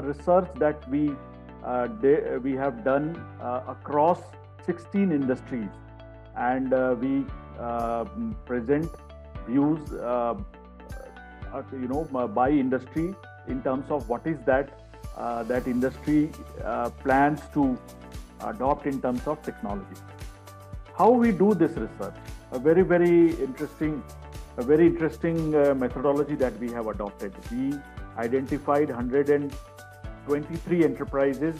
a research that we have done across 16 industries, and we present views by industry in terms of what is that industry plans to adopt in terms of technology. How we do this research? A very interesting methodology that we have adopted. We identified 123 enterprises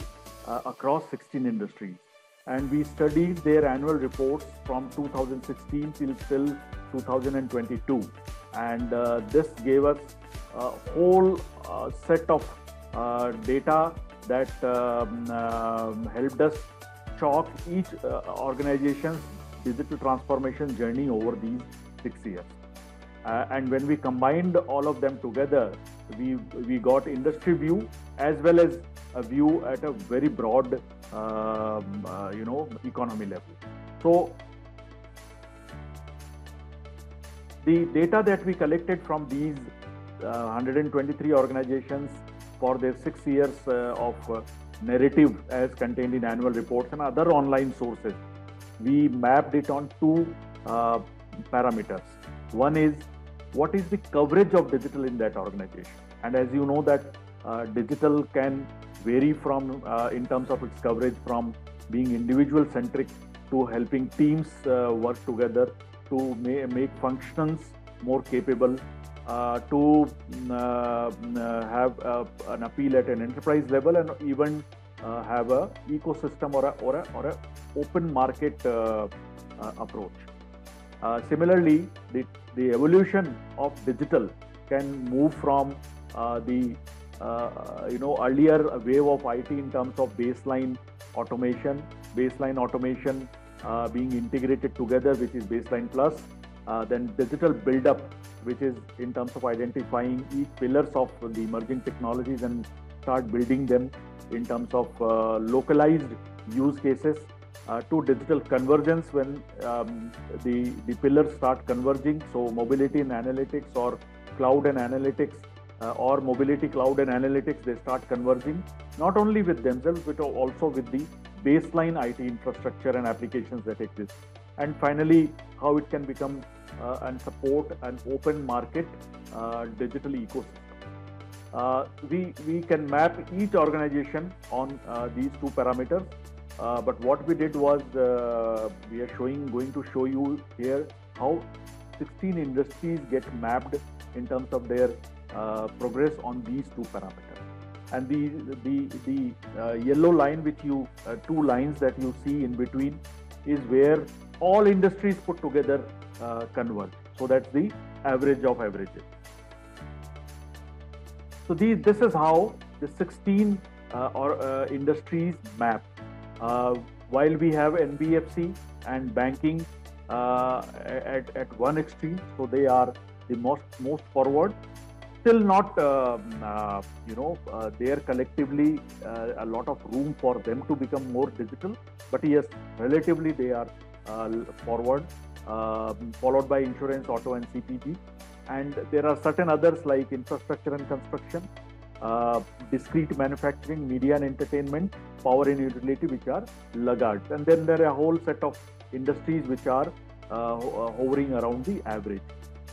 across 16 industries, and we studied their annual reports from 2016 till 2022, and this gave us a whole set of data that helped us chalk each organization's digital transformation journey over these 6 years. And when we combined all of them together, we got industry view as well as a view at a very broad, economy level. So the data that we collected from these 123 organizations for their 6 years of narrative as contained in annual reports and other online sources, we mapped it on two parameters. One is, what is the coverage of digital in that organization? And as you know that digital can vary from in terms of its coverage, from being individual centric to helping teams work together to make functions more capable, to have an appeal at an enterprise level, and even have a ecosystem or a open market approach. Similarly, the evolution of digital can move from the earlier wave of IT in terms of baseline automation being integrated together, which is baseline plus, then digital build-up, which is in terms of identifying each pillars of the emerging technologies and start building them in terms of localized use cases, to digital convergence when the pillars start converging. So mobility and analytics, or cloud and analytics, or mobility, cloud and analytics, they start converging not only with themselves but also with the baseline IT infrastructure and applications that exist. And finally, how it can become and support an open market digital ecosystem. We can map each organization on these two parameters. But what we did was, we are going to show you here how 16 industries get mapped in terms of their progress on these two parameters. And the yellow line, which two lines that you see in between, is where all industries put together converge. So that's the average of averages. So this is how the 16 industries map. While we have NBFC and banking at one extreme, so they are the most forward. Still not, they are collectively a lot of room for them to become more digital. But yes, relatively they are forward, followed by insurance, auto, and CPG. And there are certain others like infrastructure and construction, discrete manufacturing, media and entertainment, power and utility, which are laggards. And then there are a whole set of industries which are hovering around the average.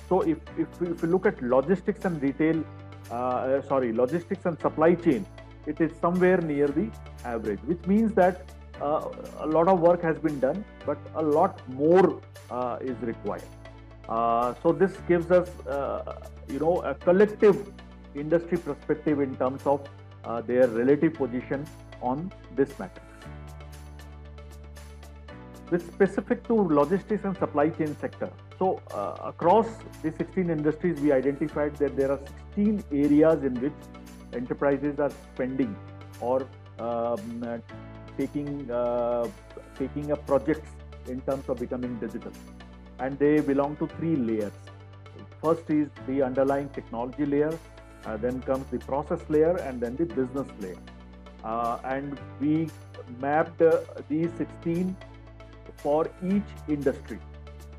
So if you look at logistics and retail, logistics and supply chain, it is somewhere near the average, which means that a lot of work has been done, but a lot more is required. So this gives us, a collective industry perspective in terms of their relative position on this matter. With specific to logistics and supply chain sector, so across the 16 industries, we identified that there are 16 areas in which enterprises are spending or taking up projects in terms of becoming digital, and they belong to three layers. First is the underlying technology layer, then comes the process layer, and then the business layer. And we mapped these 16 for each industry.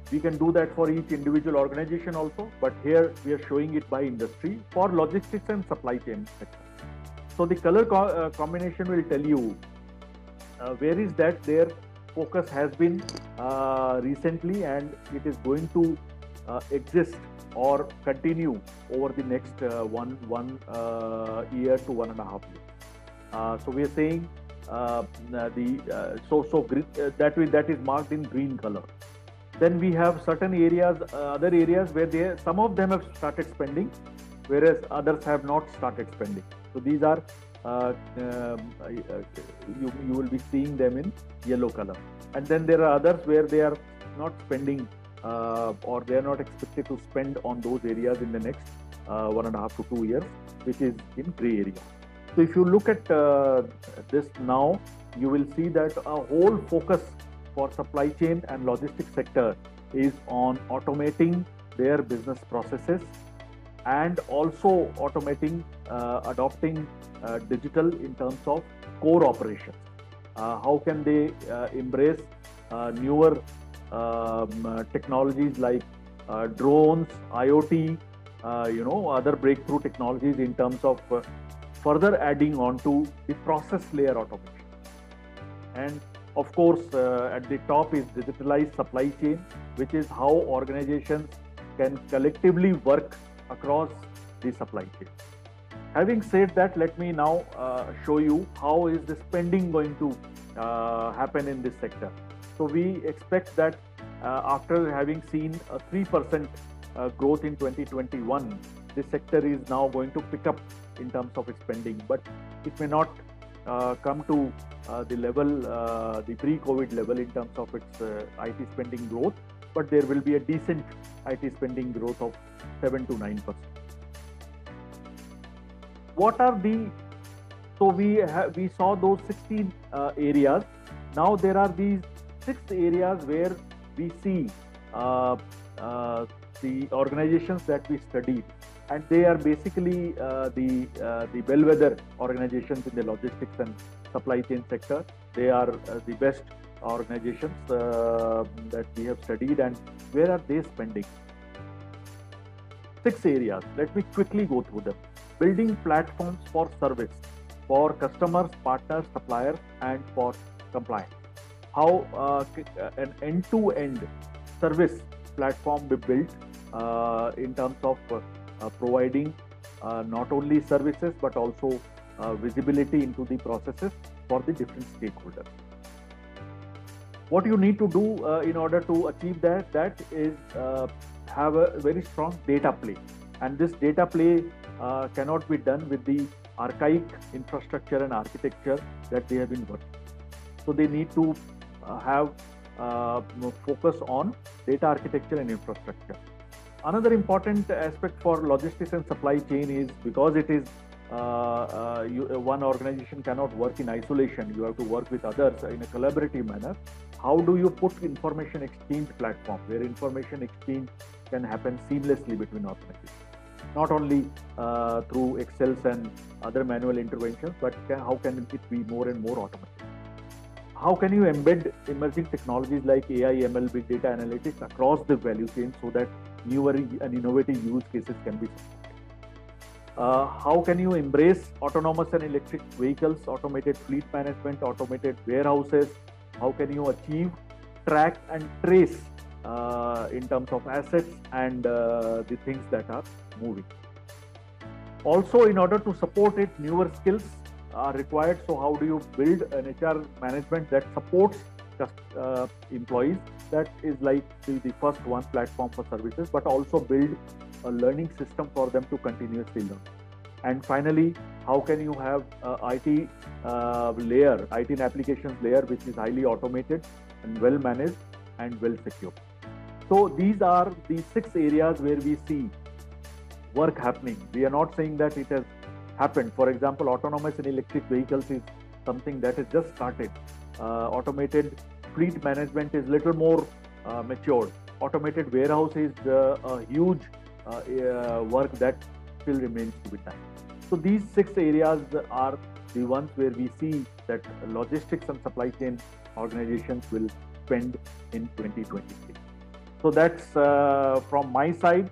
We can do that for each individual organization also, but here we are showing it by industry for logistics and supply chain sector. So the color combination will tell you where is that their focus has been recently, and it is going to exist or continue over the next one year to 1.5 years. So we are saying that is marked in green color. Then we have certain areas, other areas where some of them have started spending, whereas others have not started spending. So these are you will be seeing them in yellow color. And then there are others where they are not spending or they are not expected to spend on those areas in the next 1.5 to 2 years, which is in gray area. So if you look at this now, you will see that a whole focus for supply chain and logistics sector is on automating their business processes and also automating, adopting digital in terms of core operations. How can they embrace newer technologies like drones, IoT, other breakthrough technologies in terms of further adding on to the process layer automation. And of course, at the top is digitalized supply chain, which is how organizations can collectively work across the supply chain. Having said that, let me now show you how is the spending going to happen in this sector. So we expect that after having seen a 3% growth in 2021, this sector is now going to pick up in terms of its spending, but it may not come to the level, the pre-COVID level in terms of its IT spending growth, but there will be a decent IT spending growth of 7 to 9%. What are the, so we saw those 16 areas. Now there are these 6 areas where we see the organizations that we studied, and they are basically the bellwether organizations in the logistics and supply chain sector. They are the best organizations that we have studied. And where are they spending? 6 areas. Let me quickly go through them. Building platforms for service for customers, partners, suppliers, and for compliance. How an end-to-end service platform be built in terms of providing not only services but also visibility into the processes for the different stakeholders. What you need to do in order to achieve that is have a very strong data play, and this data play cannot be done with the archaic infrastructure and architecture that they have been working. So they need to have focus on data architecture and infrastructure. Another important aspect for logistics and supply chain is, because it is one organization cannot work in isolation, you have to work with others in a collaborative manner. How do you put information exchange platform where information exchange can happen seamlessly between organizations? Not only through Excels and other manual interventions, but how can it be more and more automated? How can you embed emerging technologies like AI, ML, big data analytics across the value chain so that newer and innovative use cases can be supported? How can you embrace autonomous and electric vehicles, automated fleet management, automated warehouses? How can you achieve, track and trace in terms of assets and the things that are moving? Also, in order to support it, newer skills are required. So how do you build an HR management that supports employees? That is like the first one, platform for services, but also build a learning system for them to continuously learn. And finally, how can you have IT layer, IT and applications layer, which is highly automated and well managed and well secured? So these are the 6 areas where we see work happening. We are not saying that it has happened. For example, autonomous and electric vehicles is something that has just started. Automated fleet management is little more matured. Automated warehouse is a huge work that still remains to be done. So these 6 areas are the ones where we see that logistics and supply chain organizations will spend in 2023. So that's from my side.